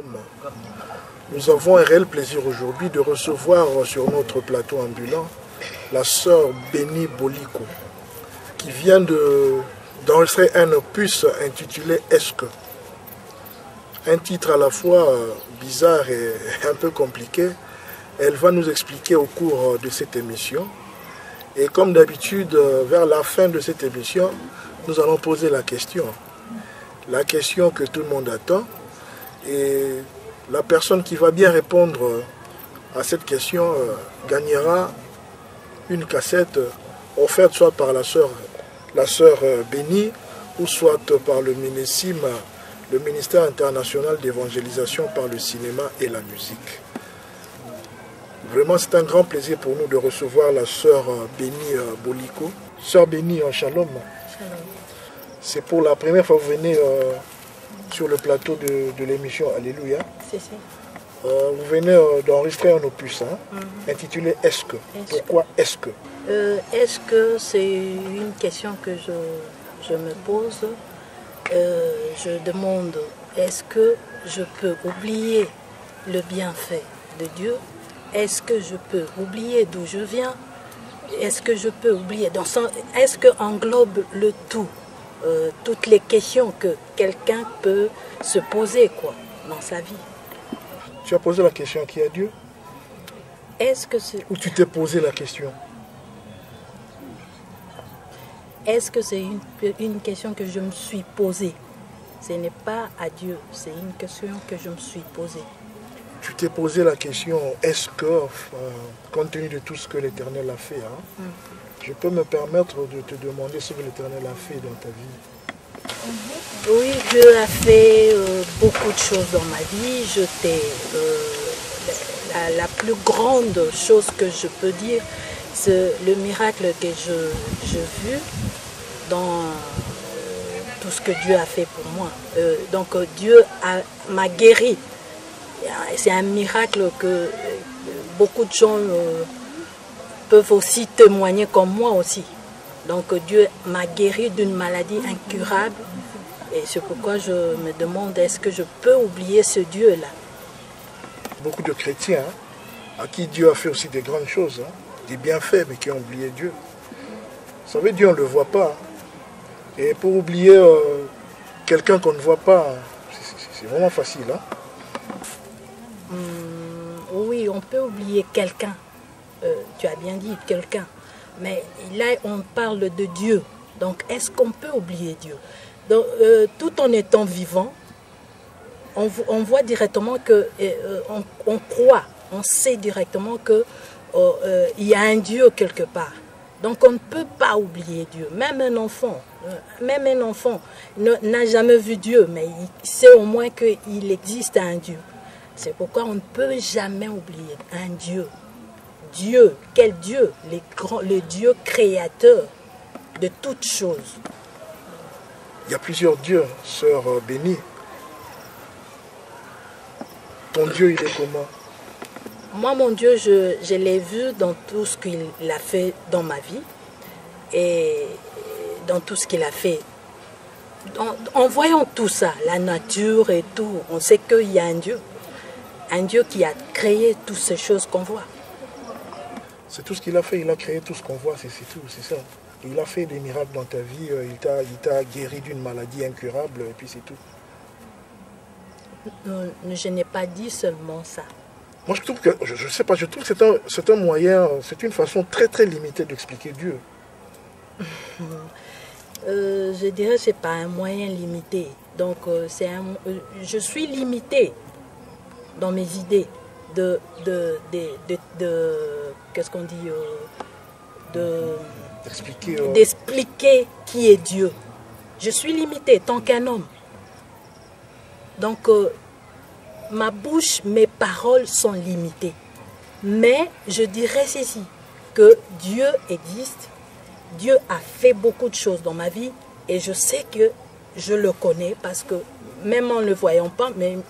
Shalom. Nous avons un réel plaisir aujourd'hui de recevoir sur notre plateau ambulant la sœur Bénie Boliko qui vient d'enregistrer un opus intitulé Est-ce que? Un titre à la fois bizarre et un peu compliqué. Elle va nous expliquer au cours de cette émission. Et comme d'habitude, vers la fin de cette émission, nous allons poser la question. La question que tout le monde attend. Et la personne qui va bien répondre à cette question gagnera une cassette offerte soit par la sœur Bénie ou soit par le MINESIM, le ministère international d'évangélisation par le cinéma et la musique. Vraiment, c'est un grand plaisir pour nous de recevoir la sœur Bénie Boliko. Sœur Bénie, en shalom. Shalom. C'est pour la première fois que vous venez sur le plateau de l'émission Alléluia. C'est ça. Vous venez d'enregistrer un opus intitulé Est-ce que? Pourquoi est-ce que? Est-ce que c'est une question que je me pose? Je demande, est-ce que je peux oublier le bienfait de Dieu? Est-ce que je peux oublier d'où je viens? Est-ce que je peux oublier est-ce que englobe le tout, toutes les questions que quelqu'un peut se poser dans sa vie? Tu as posé la question qui est Dieu? Est-ce que c'est... Ou tu t'es posé la question? Est-ce que c'est une question que je me suis posée? Ce n'est pas à Dieu, c'est une question que je me suis posée. Tu t'es posé la question, est-ce que, compte tenu de tout ce que l'Éternel a fait, je peux me permettre de te demander ce que l'Éternel a fait dans ta vie? Oui, Dieu a fait beaucoup de choses dans ma vie. La plus grande chose que je peux dire, c'est le miracle que j'ai vu dans tout ce que Dieu a fait pour moi. Donc Dieu m'a guéri. C'est un miracle que beaucoup de gens peuvent aussi témoigner comme moi aussi. Donc Dieu m'a guéri d'une maladie incurable. Et c'est pourquoi je me demande, est-ce que je peux oublier ce Dieu-là? Beaucoup de chrétiens à qui Dieu a fait aussi des grandes choses, des bienfaits, mais qui ont oublié Dieu. Vous savez, Dieu, on ne le voit pas. Et pour oublier quelqu'un qu'on ne voit pas, c'est vraiment facile. Oui, on peut oublier quelqu'un. Tu as bien dit quelqu'un. Mais là, on parle de Dieu. Donc, est-ce qu'on peut oublier Dieu? Donc, tout en étant vivant, on voit directement que, on croit, on sait directement qu'il y a un Dieu quelque part. Donc, on ne peut pas oublier Dieu. Même un enfant n'a jamais vu Dieu, mais il sait au moins qu'il existe un Dieu. C'est pourquoi on ne peut jamais oublier un Dieu. Dieu, quel Dieu? Le Dieu créateur de toutes choses. Il y a plusieurs dieux, sœur Bénie. Ton Dieu, il est comment? Moi, mon Dieu, je l'ai vu dans tout ce qu'il a fait dans ma vie et dans tout ce qu'il a fait. En voyant tout ça, la nature et tout, on sait qu'il y a un Dieu qui a créé toutes ces choses qu'on voit. C'est tout ce qu'il a fait, il a créé tout ce qu'on voit, c'est tout, c'est ça. Il a fait des miracles dans ta vie, il t'a guéri d'une maladie incurable, et puis c'est tout. Je n'ai pas dit seulement ça. Moi, je trouve que, je sais pas, je trouve que c'est un moyen, c'est une façon très très limitée d'expliquer Dieu. Je dirais que ce n'est pas un moyen limité. Donc, je suis limitée dans mes idées qu'est-ce qu'on dit, d'expliquer qui est Dieu. Je suis limitée tant qu'un homme. Donc, ma bouche, mes paroles sont limitées. Mais je dirais ceci, que Dieu existe, Dieu a fait beaucoup de choses dans ma vie et je sais que je le connais parce que même en ne le voyant pas, même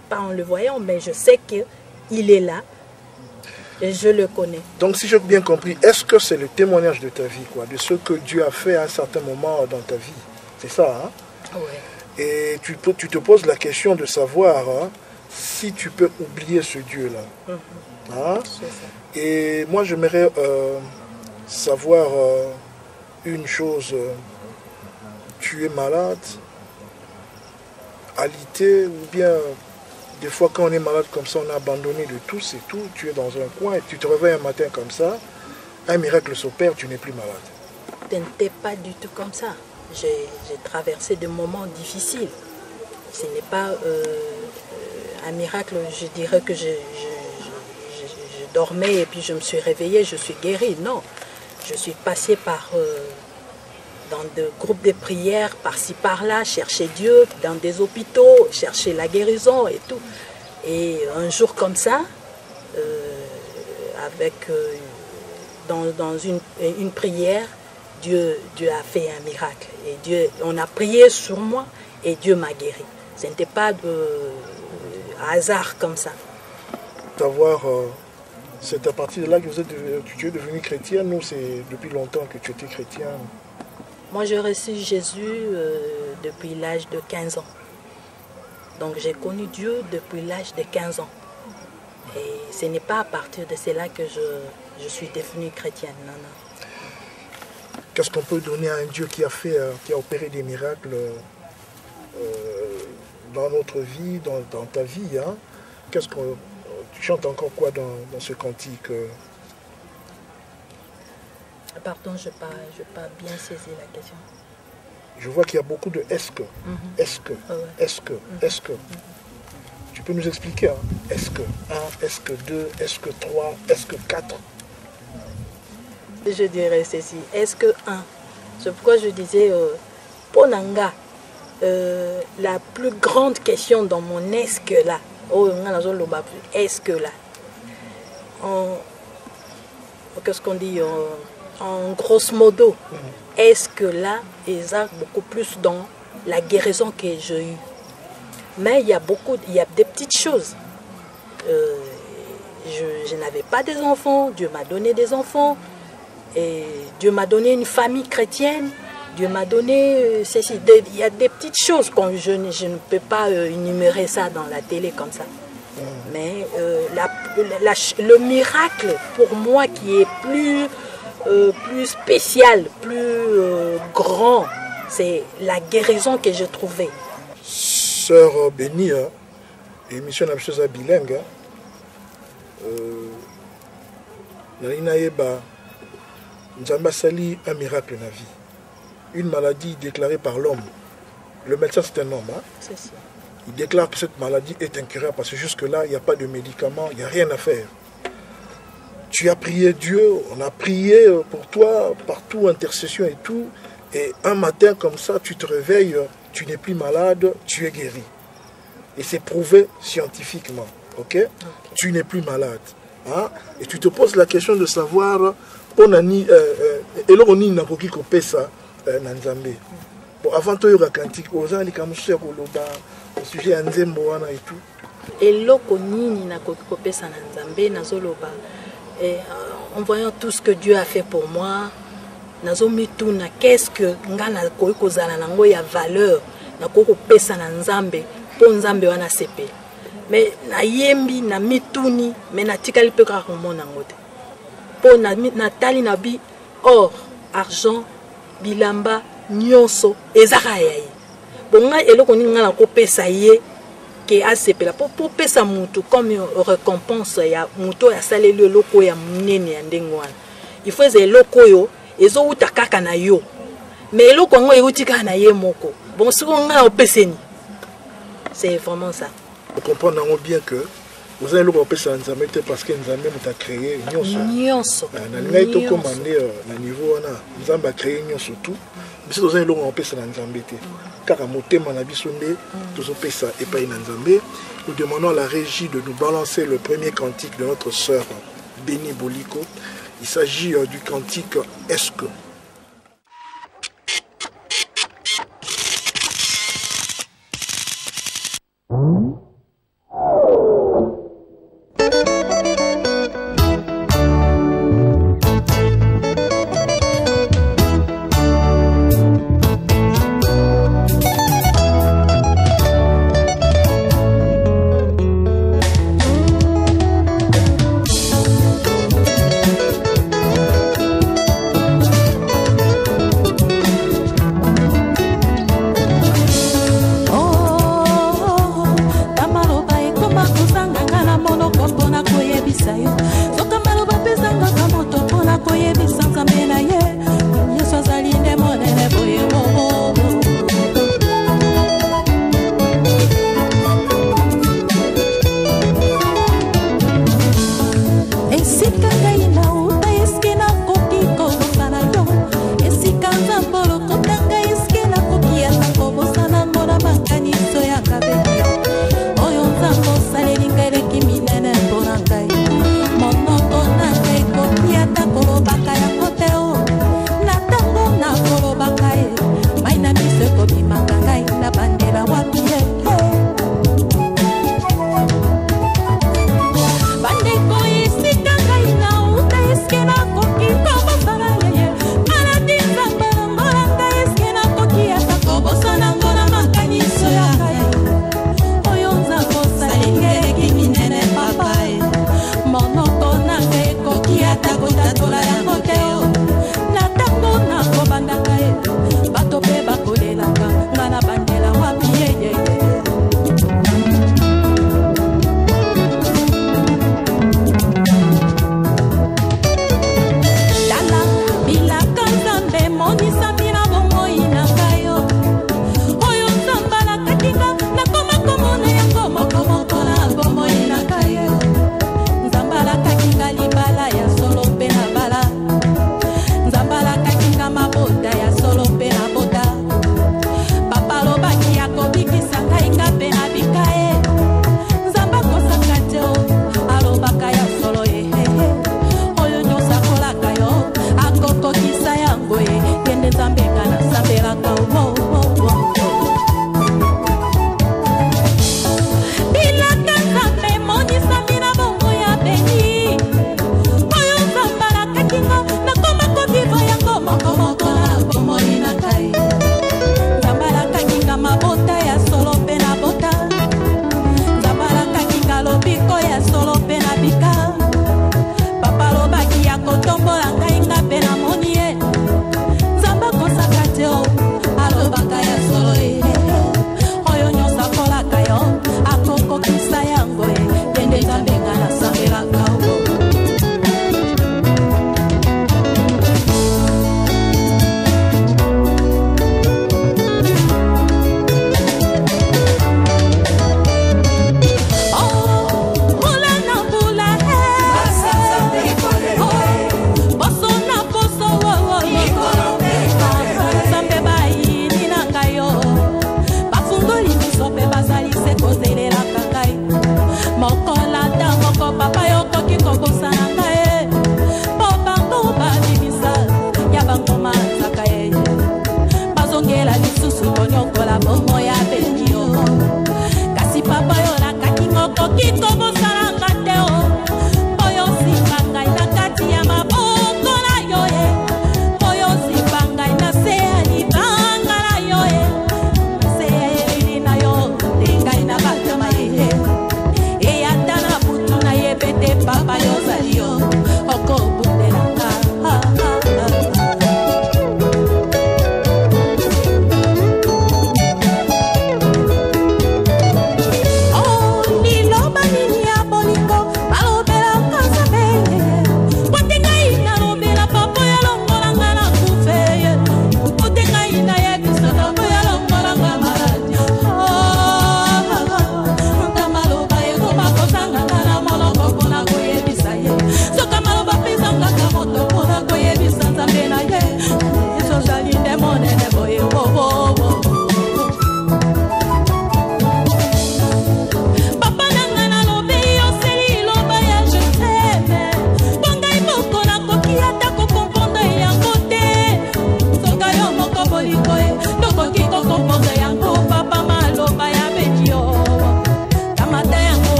pas en le voyant, mais je sais qu'il est là et je le connais. Donc si j'ai bien compris, est-ce que c'est le témoignage de ta vie, de ce que Dieu a fait à un certain moment dans ta vie? C'est ça, Ouais. Et tu te poses la question de savoir si tu peux oublier ce Dieu-là. Hein? C'est ça. Et moi, j'aimerais savoir une chose. Tu es malade, alité, ou bien des fois quand on est malade comme ça, on a abandonné de tout, c'est tout. Tu es dans un coin et tu te réveilles un matin comme ça, un miracle s'opère, tu n'es plus malade. Ce n'était pas du tout comme ça. J'ai traversé des moments difficiles. Ce n'est pas un miracle, je dirais que je dormais et puis je me suis réveillée, je suis guérie. Non, je suis passée par dans des groupes de prières, par-ci, par-là, chercher Dieu, dans des hôpitaux, chercher la guérison et tout. Et un jour comme ça, dans une prière, Dieu a fait un miracle. Et on a prié sur moi et Dieu m'a guéri. Ce n'était pas de hasard comme ça. C'est à partir de là que tu es devenu chrétienne ou c'est depuis longtemps que tu étais chrétienne? Moi, j'ai reçu Jésus depuis l'âge de 15 ans. Donc, j'ai connu Dieu depuis l'âge de 15 ans. Et ce n'est pas à partir de cela que je suis devenue chrétienne. Non, non. Qu'est-ce qu'on peut donner à un Dieu qui a opéré des miracles dans notre vie, dans ta vie, hein? Tu chantes encore quoi dans ce cantique? Pardon, je n'ai pas bien saisi la question. Je vois qu'il y a beaucoup de est-ce que, est-ce que, est-ce que, est-ce que. Tu peux nous expliquer, hein? Est-ce que 1, est-ce que 2, est-ce que 3, est-ce que 4? Je dirais ceci, est-ce que 1? C'est pourquoi je disais, Ponanga, la plus grande question dans mon est-ce que là, est-ce que là, qu'est-ce qu'on dit, en grosso modo, est-ce que là, ils ont beaucoup plus dans la guérison que j'ai eue. Mais il y a des petites choses. Je n'avais pas des enfants, Dieu m'a donné des enfants, et Dieu m'a donné une famille chrétienne, Dieu m'a donné ceci. Il y a des petites choses que je ne peux pas énumérer ça dans la télé comme ça. Mais le miracle pour moi qui est plus spécial, plus grand, c'est la guérison que j'ai trouvée. Sœur Bénie, émission Namchosa bilingue, Nzamba sali un miracle dans la vie. Une maladie déclarée par l'homme. Le médecin, c'est un homme. Hein? C'est ça. Il déclare que cette maladie est incurable parce que jusque-là, il n'y a pas de médicaments, il n'y a rien à faire. Tu as prié Dieu, on a prié pour toi, partout, intercession et tout. Et un matin comme ça, tu te réveilles, tu n'es plus malade, tu es guéri. Et c'est prouvé scientifiquement. Okay? Tu n'es plus malade. Hein? Et tu te poses la question de savoir, bon, avant tout, il y aura cantique, au sujet de Nzembo et tout. Eloko nini na kokopesa na Nzambe nazoloba. Et en voyant tout ce que Dieu a fait pour moi, nazomituna qu'est-ce que ngana koikozala nango ya valeur na kokopesa na Nzambe po Nzambe wana sepe. Mais na yembi na mituni mais na tikali pe ka komona ngote. Po na tali na bi or, argent, bilamba, nyonso ezaka yayi. Bonga eloko ninga na kopesa ye ke asepela pour pesa mutu comme récompense ya mutu ya saleli eloko ya munene ya ndenge wana. Il faut eloko yo ezo uta kaka na yo. Mais eloko ngo euti kaka na ye moko. Bon siko nga opeseni. C'est vraiment ça. Vous comprenez bien que vous avez le repère à Nzambe parce que Nzambe nous a créé nyonso. Na ito commandé na niveau wana Nzambe a créé nyonso tout. Mais vous avez le repère à Nzambe te. Car à motema na biso nde tozopesa epai na Nzambe. Nous demandons à la régie de nous balancer le premier cantique de notre sœur Béni Boliko. Il s'agit du cantique Est-ce que.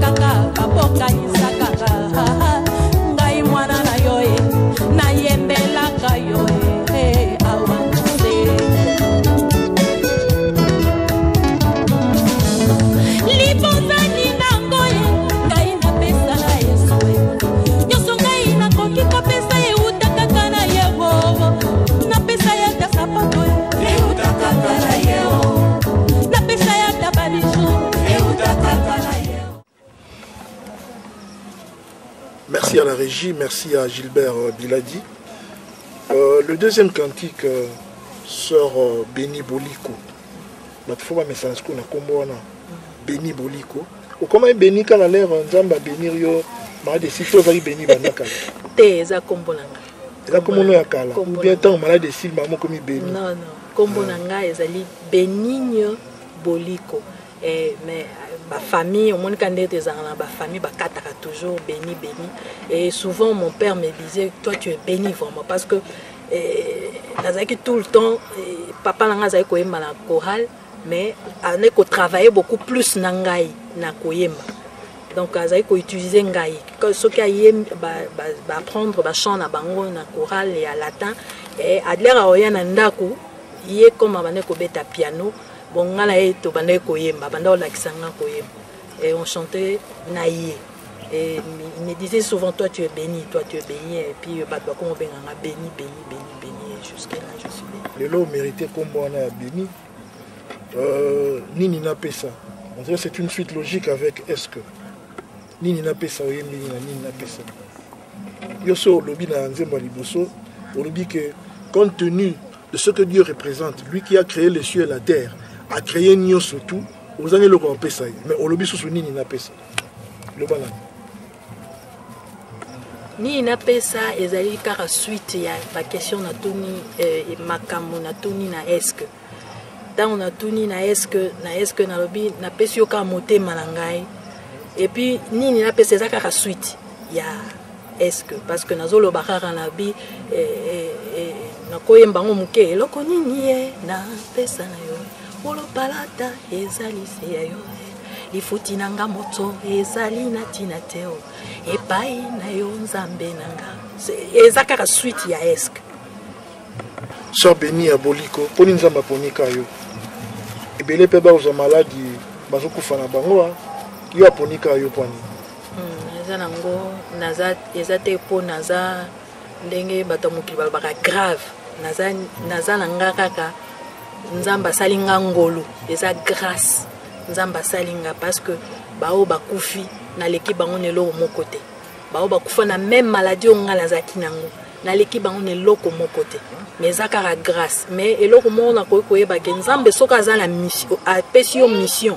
kaka baboka isakaka ngai mwana na yo nayembelaka yo awantuse libozani nango ngai napesa na Yesu nyonso ngai nakoki kopesa euta kaka na yebo napesa yaka sapato euta kaka na yebo napesa yaka balijo euta kaka na yebo. Merci à la régie, merci à Gilbert Biladi. Le deuxième cantique sort Béni Boliko. Il faut pas me sentir qu'on a combo Béni Boliko. Comment est béni quand l'air nzamba bénir yo ma de si faut béni banaka. Te za combo nanga. Za combo no yakala. Ou bien tant malade de sil maman comme béni. Non non, combo nanga ezali Béninho Boliko. Mais ma famille, au monde quand ma famille, kataka toujours béni, béni. Et souvent mon père me disait, toi tu es béni vraiment parce que tout le temps, papa n'a pas été dans la chorale, mais on a travaillé beaucoup plus nangai na koyemba. Donc on a utilisé ngai. Ce qui a apprendre ba chant na bango na chorale et à latin et adler a oya na ndaku, yé comme abane ko beta piano. Bon, on a et on chantait naïe. Et il me disait souvent, toi tu es béni, toi tu es béni. Et puis, comment on béni, béni, béni, béni. Et jusqu'à là, je suis béni. Les lots mérités comme on a béni. Nini n'a pas ça. On dirait que c'est une suite logique avec est-ce que. Nini n'a pas ça, Nini n'a pas ça. Yoso, lobby na nzemba liboso, au lobby que, compte tenu de ce que Dieu représente, lui qui a créé les cieux et la terre, a créé Nio surtout, vous avez le grand ça. Mais au lobby sous Nini n'a pas ça. Le balan. Nini n'a pas ça, et zali car suite il y a la question na tuni et makamo na tuni na est-ce. Dans on a tuni na est-ce na lobby na pesio ka moté malangai. Et puis Nini n'a pas ça car suite il y a est-ce parce que nazo lo bakara na bi na koyemba ngomuke eloko nini na pesa na yo. Polo palata ezali se ya yo lifuti nanga moto ezali na tinateo epai na yo nzambe nanga ezaka suite ya esk so béni ya boliko poni nzamba ponika yo ebele pe ba oza maladi bazokufa na bango yo aponika yo poni eza nango naza ezate po naza ndenge bato mokili balobaka grave naza nanga kaka nzamba salinga ngolo eza grâce nzamba salinga parce que bao bakufi na leki bango ne loko moko te bao bakufa na même maladie ongala zaki nango na leki bango ne loko moko te mais eza kaka grâce mais eloko moko na koyeba ke nzambe soka aza na mission apesi yo mission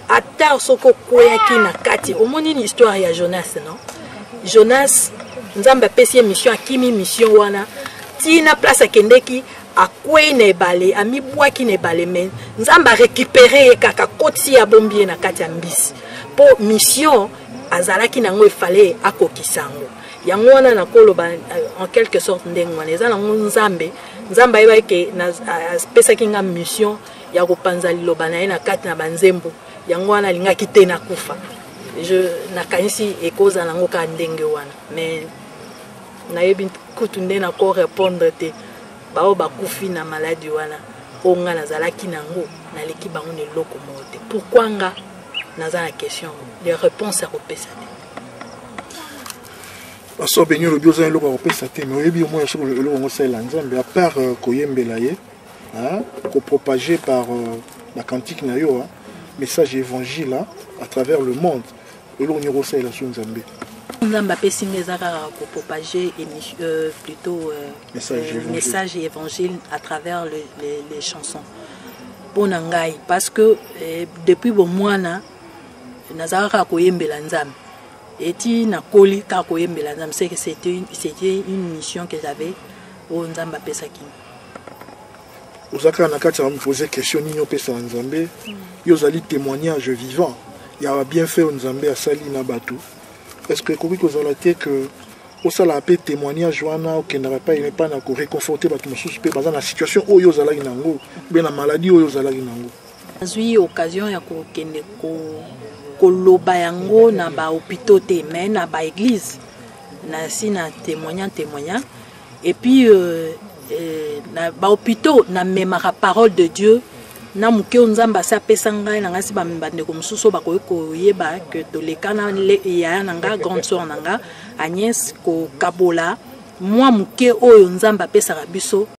ata soko koyaki na kati omoni ni histoire ya Jonas non Jonas nzambe apesi mission akimi mission wana tina place akendeki akwei na ebale amibwaki na ebale men nzamba récupérer kaka koti ya bombier na kati ya mbisi po mission azalaki nango efale akokisango yango wana na koloba en quelque sorte ndenge wana eza nango nzambe ayeba ke na pesaki nga mission ya kopanza liloba na ye na kati na banzembo yango wana alingaki te na kufa je nakanisi ekoza nango ka ndenge wana mais nayebi kutu nde na ko répondre te bao bakufi na maladie wana onga nazalaki nango naleki bango ne loko mote pourquoi nga naza na question les réponses à kopesa te aso benyo lo bioza loko kopesa te mais oyebi au moins sur le loko sala nzambe à part koyembela ye ko propager par la cantique na yo message évangile à travers le monde le loko nyoro sala sur nzambe nzamba pesi ngezaka ko propager plutôt message évangile à travers les chansons bonangai parce que depuis bon mwana nazaka koyembela nzambe eti na koli ka koyembela nzambe c'est que c'était une mission que j'avais au nzamba pesaki ozaka na kati me poser question nino pesa nzambe yo zali témoignage vivant ya bien fait nzambe asali na bato. Est-ce que vous avez que au la paix témoignage wana qui n'aurait pas na réconforter bato mosusu pe dans la situation où yo zala nango bien la maladie où yo zala nango j'ai eu occasion ya ko kende ko koloba yango na ba hôpitaux te mais na ba église na si na témoignant et puis na ba hôpitaux na memaka parole de Dieu na muke nzamba sa pesa ngai na ngasi ba mbande ko mususu ba ko yeba que to le kana ya nanga grande sœur nanga Agnès ko kabola moi muke oyo nzamba pesa biso